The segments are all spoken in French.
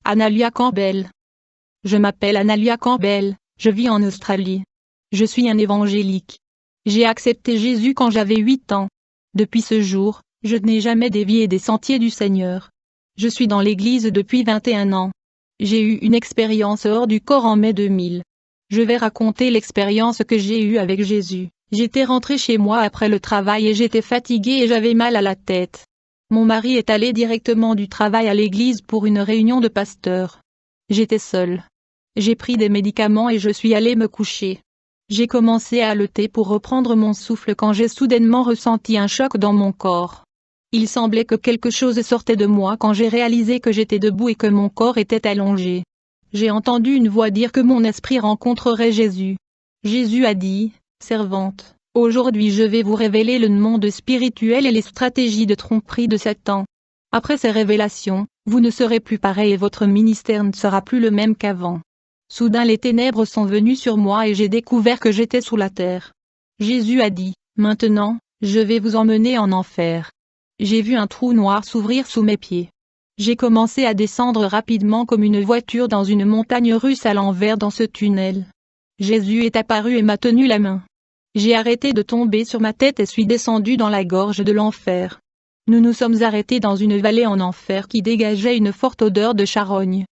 Analia Campbell. Je m'appelle Analia Campbell, je vis en Australie. Je suis un évangélique. J'ai accepté Jésus quand j'avais 8 ans. Depuis ce jour, je n'ai jamais dévié des sentiers du Seigneur. Je suis dans l'église depuis 21 ans. J'ai eu une expérience hors du corps en mai 2000. Je vais raconter l'expérience que j'ai eue avec Jésus. J'étais rentrée chez moi après le travail et j'étais fatiguée et j'avais mal à la tête. Mon mari est allé directement du travail à l'église pour une réunion de pasteurs. J'étais seule. J'ai pris des médicaments et je suis allée me coucher. J'ai commencé à haleter pour reprendre mon souffle quand j'ai soudainement ressenti un choc dans mon corps. Il semblait que quelque chose sortait de moi quand j'ai réalisé que j'étais debout et que mon corps était allongé. J'ai entendu une voix dire que mon esprit rencontrerait Jésus. Jésus a dit, « Servante, aujourd'hui je vais vous révéler le monde spirituel et les stratégies de tromperie de Satan. Après ces révélations, vous ne serez plus pareil et votre ministère ne sera plus le même qu'avant. » Soudain les ténèbres sont venues sur moi et j'ai découvert que j'étais sous la terre. Jésus a dit, « Maintenant, je vais vous emmener en enfer. » J'ai vu un trou noir s'ouvrir sous mes pieds. J'ai commencé à descendre rapidement comme une voiture dans une montagne russe à l'envers dans ce tunnel. Jésus est apparu et m'a tenu la main. J'ai arrêté de tomber sur ma tête et suis descendu dans la gorge de l'enfer. Nous nous sommes arrêtés dans une vallée en enfer qui dégageait une forte odeur de charogne.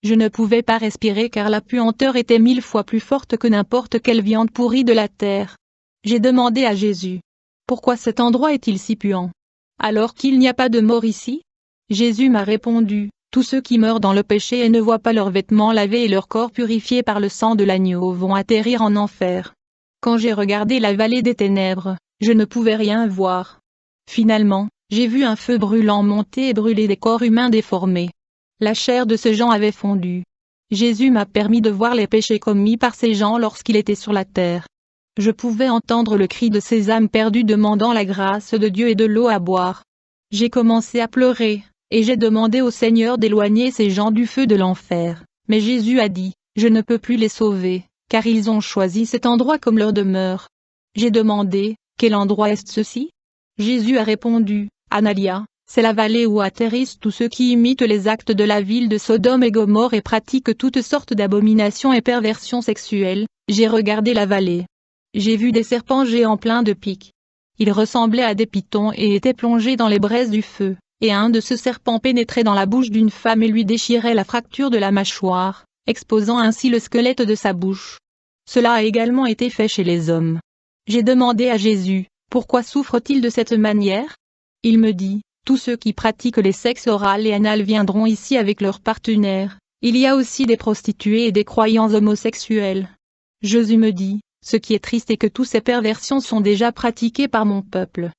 Je ne pouvais pas respirer car la puanteur était 1000 fois plus forte que n'importe quelle viande pourrie de la terre. J'ai demandé à Jésus, « Pourquoi cet endroit est-il si puant? Alors qu'il n'y a pas de mort ici ?» Jésus m'a répondu, « Tous ceux qui meurent dans le péché et ne voient pas leurs vêtements lavés et leur corps purifié par le sang de l'agneau vont atterrir en enfer. » Quand j'ai regardé la vallée des ténèbres, je ne pouvais rien voir. Finalement, j'ai vu un feu brûlant monter et brûler des corps humains déformés. La chair de ces gens avait fondu. Jésus m'a permis de voir les péchés commis par ces gens lorsqu'il était sur la terre. Je pouvais entendre le cri de ces âmes perdues demandant la grâce de Dieu et de l'eau à boire. J'ai commencé à pleurer, et j'ai demandé au Seigneur d'éloigner ces gens du feu de l'enfer. Mais Jésus a dit, « Je ne peux plus les sauver, car ils ont choisi cet endroit comme leur demeure. » J'ai demandé, « Quel endroit est ceci ?» Jésus a répondu, « Analia, c'est la vallée où atterrissent tous ceux qui imitent les actes de la ville de Sodome et Gomorrhe et pratiquent toutes sortes d'abominations et perversions sexuelles. » J'ai regardé la vallée. J'ai vu des serpents géants pleins de pics. Ils ressemblaient à des pythons et étaient plongés dans les braises du feu, et un de ce serpent pénétrait dans la bouche d'une femme et lui déchirait la fracture de la mâchoire, exposant ainsi le squelette de sa bouche. Cela a également été fait chez les hommes. J'ai demandé à Jésus, « Pourquoi souffre-t-il de cette manière ?» Il me dit, « Tous ceux qui pratiquent les sexes oral et anal viendront ici avec leurs partenaires. Il y a aussi des prostituées et des croyants homosexuels. » Jésus me dit, « Ce qui est triste est que toutes ces perversions sont déjà pratiquées par mon peuple.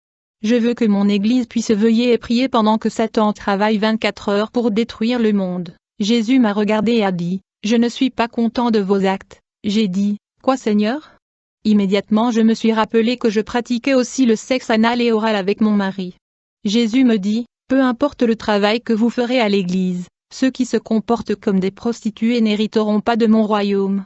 Je veux que mon Église puisse veiller et prier pendant que Satan travaille 24 heures pour détruire le monde. » Jésus m'a regardé et a dit, « Je ne suis pas content de vos actes. » J'ai dit, « Quoi Seigneur ?» Immédiatement je me suis rappelé que je pratiquais aussi le sexe anal et oral avec mon mari. Jésus me dit, « Peu importe le travail que vous ferez à l'Église, ceux qui se comportent comme des prostituées n'hériteront pas de mon royaume. »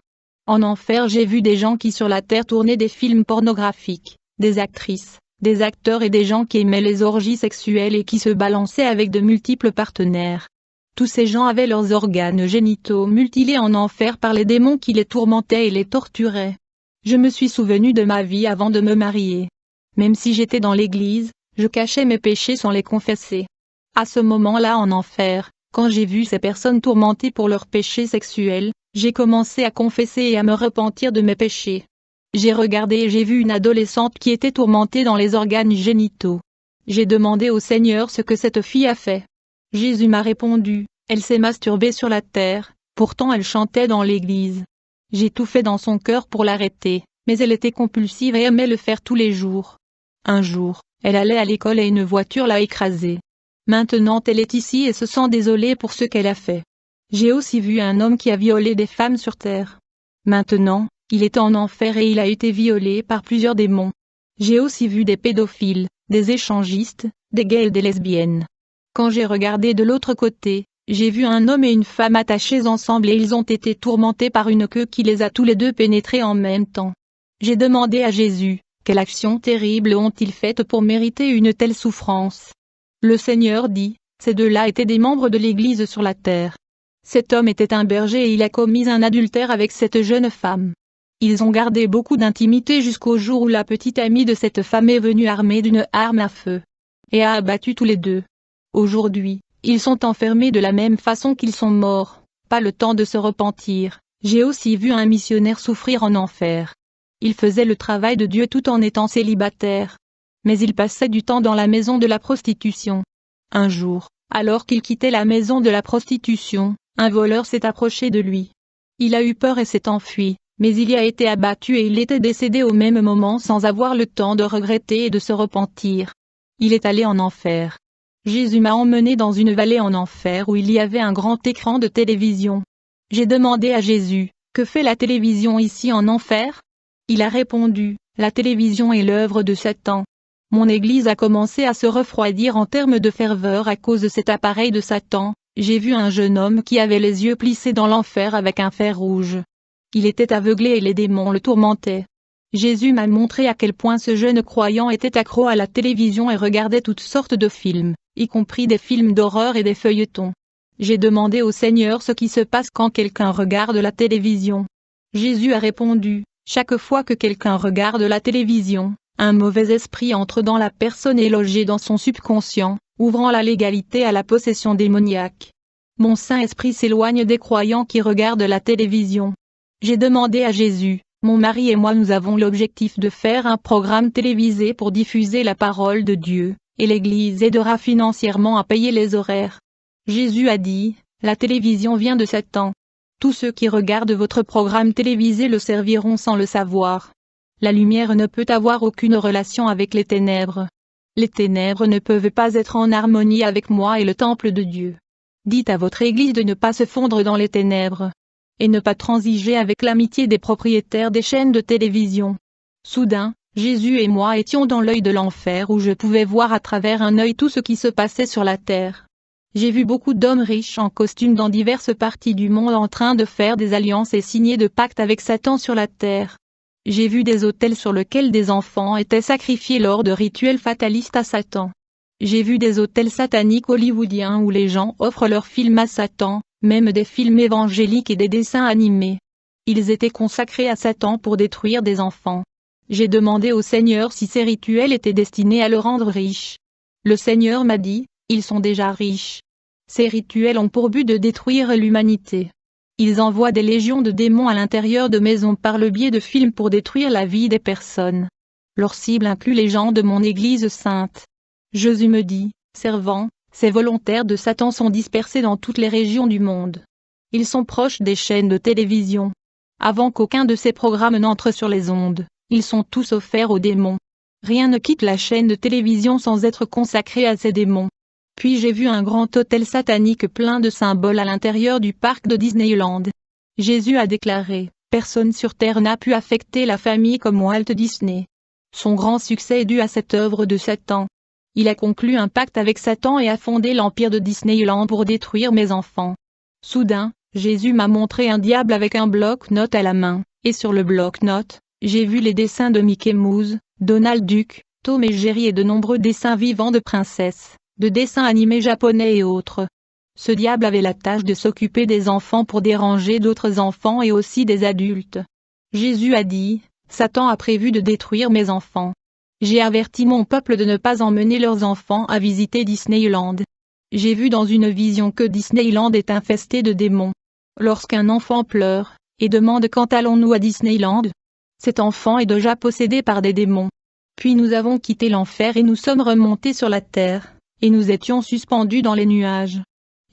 En enfer j'ai vu des gens qui sur la terre tournaient des films pornographiques, des actrices, des acteurs et des gens qui aimaient les orgies sexuelles et qui se balançaient avec de multiples partenaires. Tous ces gens avaient leurs organes génitaux mutilés en enfer par les démons qui les tourmentaient et les torturaient. Je me suis souvenu de ma vie avant de me marier. Même si j'étais dans l'église, je cachais mes péchés sans les confesser. À ce moment-là en enfer, quand j'ai vu ces personnes tourmentées pour leurs péchés sexuels, j'ai commencé à confesser et à me repentir de mes péchés. J'ai regardé et j'ai vu une adolescente qui était tourmentée dans les organes génitaux. J'ai demandé au Seigneur ce que cette fille a fait. Jésus m'a répondu, « Elle s'est masturbée sur la terre, pourtant elle chantait dans l'église. J'ai tout fait dans son cœur pour l'arrêter, mais elle était compulsive et aimait le faire tous les jours. Un jour, elle allait à l'école et une voiture l'a écrasée. Maintenant elle est ici et se sent désolée pour ce qu'elle a fait. J'ai aussi vu un homme qui a violé des femmes sur terre. Maintenant, il est en enfer et il a été violé par plusieurs démons. J'ai aussi vu des pédophiles, des échangistes, des gays et des lesbiennes. Quand j'ai regardé de l'autre côté, j'ai vu un homme et une femme attachés ensemble et ils ont été tourmentés par une queue qui les a tous les deux pénétrés en même temps. J'ai demandé à Jésus, « Quelle action terrible ont-ils faite pour mériter une telle souffrance ?» Le Seigneur dit, « Ces deux-là étaient des membres de l'Église sur la terre. Cet homme était un berger et il a commis un adultère avec cette jeune femme. Ils ont gardé beaucoup d'intimité jusqu'au jour où la petite amie de cette femme est venue armée d'une arme à feu et a abattu tous les deux. Aujourd'hui, ils sont enfermés de la même façon qu'ils sont morts, pas le temps de se repentir. J'ai aussi vu un missionnaire souffrir en enfer. Il faisait le travail de Dieu tout en étant célibataire. Mais il passait du temps dans la maison de la prostitution. Un jour, alors qu'il quittait la maison de la prostitution, un voleur s'est approché de lui. Il a eu peur et s'est enfui, mais il y a été abattu et il était décédé au même moment sans avoir le temps de regretter et de se repentir. Il est allé en enfer. Jésus m'a emmené dans une vallée en enfer où il y avait un grand écran de télévision. J'ai demandé à Jésus, « Que fait la télévision ici en enfer ?» Il a répondu, « La télévision est l'œuvre de Satan. » Mon église a commencé à se refroidir en termes de ferveur à cause de cet appareil de Satan. J'ai vu un jeune homme qui avait les yeux plissés dans l'enfer avec un fer rouge. Il était aveuglé et les démons le tourmentaient. Jésus m'a montré à quel point ce jeune croyant était accro à la télévision et regardait toutes sortes de films, y compris des films d'horreur et des feuilletons. J'ai demandé au Seigneur ce qui se passe quand quelqu'un regarde la télévision. Jésus a répondu, « Chaque fois que quelqu'un regarde la télévision, un mauvais esprit entre dans la personne et logé dans son subconscient, ouvrant la légalité à la possession démoniaque. Mon Saint-Esprit s'éloigne des croyants qui regardent la télévision. » J'ai demandé à Jésus, « Mon mari et moi nous avons l'objectif de faire un programme télévisé pour diffuser la parole de Dieu, et l'Église aidera financièrement à payer les horaires. » Jésus a dit, « La télévision vient de Satan. Tous ceux qui regardent votre programme télévisé le serviront sans le savoir. La lumière ne peut avoir aucune relation avec les ténèbres. Les ténèbres ne peuvent pas être en harmonie avec moi et le temple de Dieu. Dites à votre Église de ne pas se fondre dans les ténèbres. Et ne pas transiger avec l'amitié des propriétaires des chaînes de télévision. » Soudain, Jésus et moi étions dans l'œil de l'enfer où je pouvais voir à travers un œil tout ce qui se passait sur la terre. J'ai vu beaucoup d'hommes riches en costume dans diverses parties du monde en train de faire des alliances et signer de pactes avec Satan sur la terre. J'ai vu des autels sur lesquels des enfants étaient sacrifiés lors de rituels fatalistes à Satan. J'ai vu des autels sataniques hollywoodiens où les gens offrent leurs films à Satan, même des films évangéliques et des dessins animés. Ils étaient consacrés à Satan pour détruire des enfants. J'ai demandé au Seigneur si ces rituels étaient destinés à le rendre riche. Le Seigneur m'a dit, ils sont déjà riches. Ces rituels ont pour but de détruire l'humanité. Ils envoient des légions de démons à l'intérieur de maisons par le biais de films pour détruire la vie des personnes. Leur cible inclut les gens de mon Église sainte. Jésus me dit, servant, ces volontaires de Satan sont dispersés dans toutes les régions du monde. Ils sont proches des chaînes de télévision. Avant qu'aucun de ces programmes n'entre sur les ondes, ils sont tous offerts aux démons. Rien ne quitte la chaîne de télévision sans être consacré à ces démons. Puis j'ai vu un grand hôtel satanique plein de symboles à l'intérieur du parc de Disneyland. Jésus a déclaré, « Personne sur terre n'a pu affecter la famille comme Walt Disney. Son grand succès est dû à cette œuvre de Satan. Il a conclu un pacte avec Satan et a fondé l'empire de Disneyland pour détruire mes enfants. » Soudain, Jésus m'a montré un diable avec un bloc-notes à la main, et sur le bloc-notes, j'ai vu les dessins de Mickey Mouse, Donald Duck, Tom et Jerry et de nombreux dessins vivants de princesses, de dessins animés japonais et autres. Ce diable avait la tâche de s'occuper des enfants pour déranger d'autres enfants et aussi des adultes. Jésus a dit, « Satan a prévu de détruire mes enfants. J'ai averti mon peuple de ne pas emmener leurs enfants à visiter Disneyland. J'ai vu dans une vision que Disneyland est infesté de démons. Lorsqu'un enfant pleure, et demande quand allons-nous à Disneyland, cet enfant est déjà possédé par des démons. Puis nous avons quitté l'enfer et nous sommes remontés sur la terre, et nous étions suspendus dans les nuages.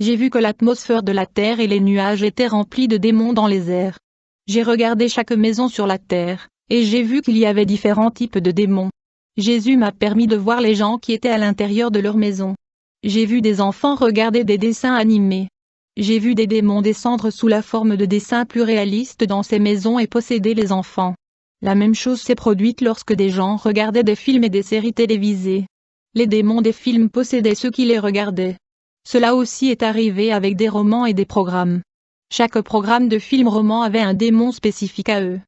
J'ai vu que l'atmosphère de la terre et les nuages étaient remplis de démons dans les airs. J'ai regardé chaque maison sur la terre, et j'ai vu qu'il y avait différents types de démons. Jésus m'a permis de voir les gens qui étaient à l'intérieur de leur maison. J'ai vu des enfants regarder des dessins animés. J'ai vu des démons descendre sous la forme de dessins plus réalistes dans ces maisons et posséder les enfants. La même chose s'est produite lorsque des gens regardaient des films et des séries télévisées. Les démons des films possédaient ceux qui les regardaient. Cela aussi est arrivé avec des romans et des programmes. Chaque programme de film-roman avait un démon spécifique à eux.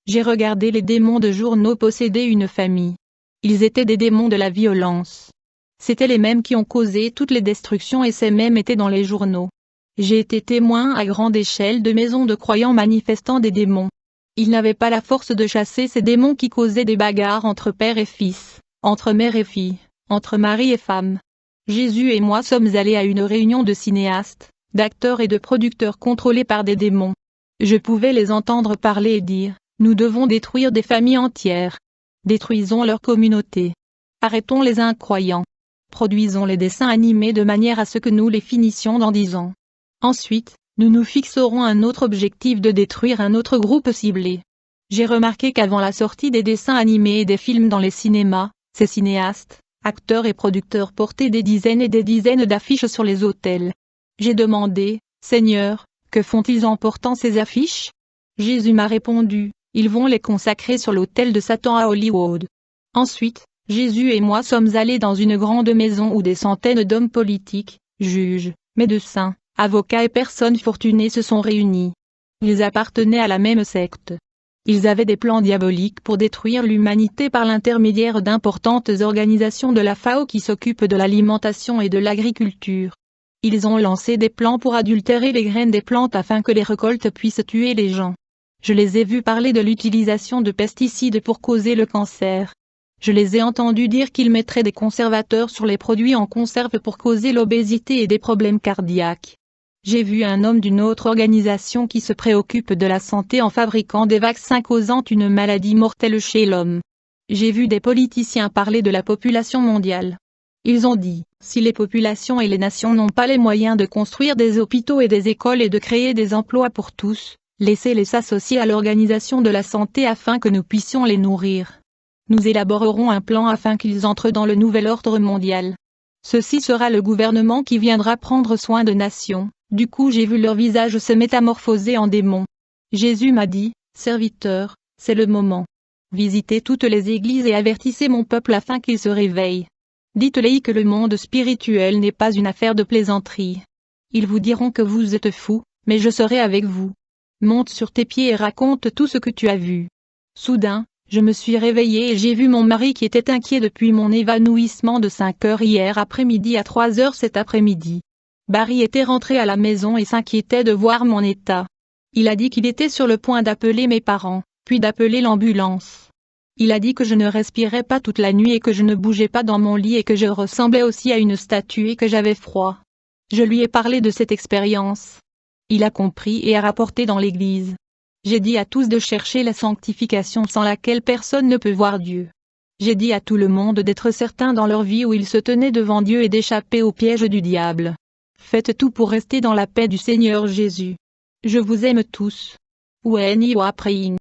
J'ai regardé les démons de journaux posséder une famille. Ils étaient des démons de la violence. C'étaient les mêmes qui ont causé toutes les destructions et ces mêmes étaient dans les journaux. J'ai été témoin à grande échelle de maisons de croyants manifestant des démons. Ils n'avaient pas la force de chasser ces démons qui causaient des bagarres entre père et fils, entre mère et fille, entre mari et femme. Jésus et moi sommes allés à une réunion de cinéastes, d'acteurs et de producteurs contrôlés par des démons. Je pouvais les entendre parler et dire, nous devons détruire des familles entières. Détruisons leur communauté. Arrêtons les incroyants. Produisons les dessins animés de manière à ce que nous les finissions dans 10 ans. Ensuite, nous nous fixerons un autre objectif de détruire un autre groupe ciblé. J'ai remarqué qu'avant la sortie des dessins animés et des films dans les cinémas, ces cinéastes, acteurs et producteurs portaient des dizaines et des dizaines d'affiches sur les autels. J'ai demandé, Seigneur, que font-ils en portant ces affiches? Jésus m'a répondu, ils vont les consacrer sur l'autel de Satan à Hollywood. Ensuite, Jésus et moi sommes allés dans une grande maison où des centaines d'hommes politiques, juges, médecins, avocats et personnes fortunées se sont réunis. Ils appartenaient à la même secte. Ils avaient des plans diaboliques pour détruire l'humanité par l'intermédiaire d'importantes organisations de la FAO qui s'occupent de l'alimentation et de l'agriculture. Ils ont lancé des plans pour adultérer les graines des plantes afin que les récoltes puissent tuer les gens. Je les ai vus parler de l'utilisation de pesticides pour causer le cancer. Je les ai entendus dire qu'ils mettraient des conservateurs sur les produits en conserve pour causer l'obésité et des problèmes cardiaques. J'ai vu un homme d'une autre organisation qui se préoccupe de la santé en fabriquant des vaccins causant une maladie mortelle chez l'homme. J'ai vu des politiciens parler de la population mondiale. Ils ont dit, si les populations et les nations n'ont pas les moyens de construire des hôpitaux et des écoles et de créer des emplois pour tous, laissez-les s'associer à l'organisation de la santé afin que nous puissions les nourrir. Nous élaborerons un plan afin qu'ils entrent dans le nouvel ordre mondial. Ceci sera le gouvernement qui viendra prendre soin de nations. Du coup j'ai vu leur visage se métamorphoser en démons. Jésus m'a dit, serviteur, c'est le moment. Visitez toutes les églises et avertissez mon peuple afin qu'il se réveille. Dites-les que le monde spirituel n'est pas une affaire de plaisanterie. Ils vous diront que vous êtes fous, mais je serai avec vous. Monte sur tes pieds et raconte tout ce que tu as vu. Soudain, je me suis réveillée et j'ai vu mon mari qui était inquiet depuis mon évanouissement de 5 heures hier après-midi à 3 heures cet après-midi. Barry était rentré à la maison et s'inquiétait de voir mon état. Il a dit qu'il était sur le point d'appeler mes parents, puis d'appeler l'ambulance. Il a dit que je ne respirais pas toute la nuit et que je ne bougeais pas dans mon lit et que je ressemblais aussi à une statue et que j'avais froid. Je lui ai parlé de cette expérience. Il a compris et a rapporté dans l'église. J'ai dit à tous de chercher la sanctification sans laquelle personne ne peut voir Dieu. J'ai dit à tout le monde d'être certain dans leur vie où ils se tenaient devant Dieu et d'échapper au piège du diable. Faites tout pour rester dans la paix du Seigneur Jésus. Je vous aime tous. When you are praying,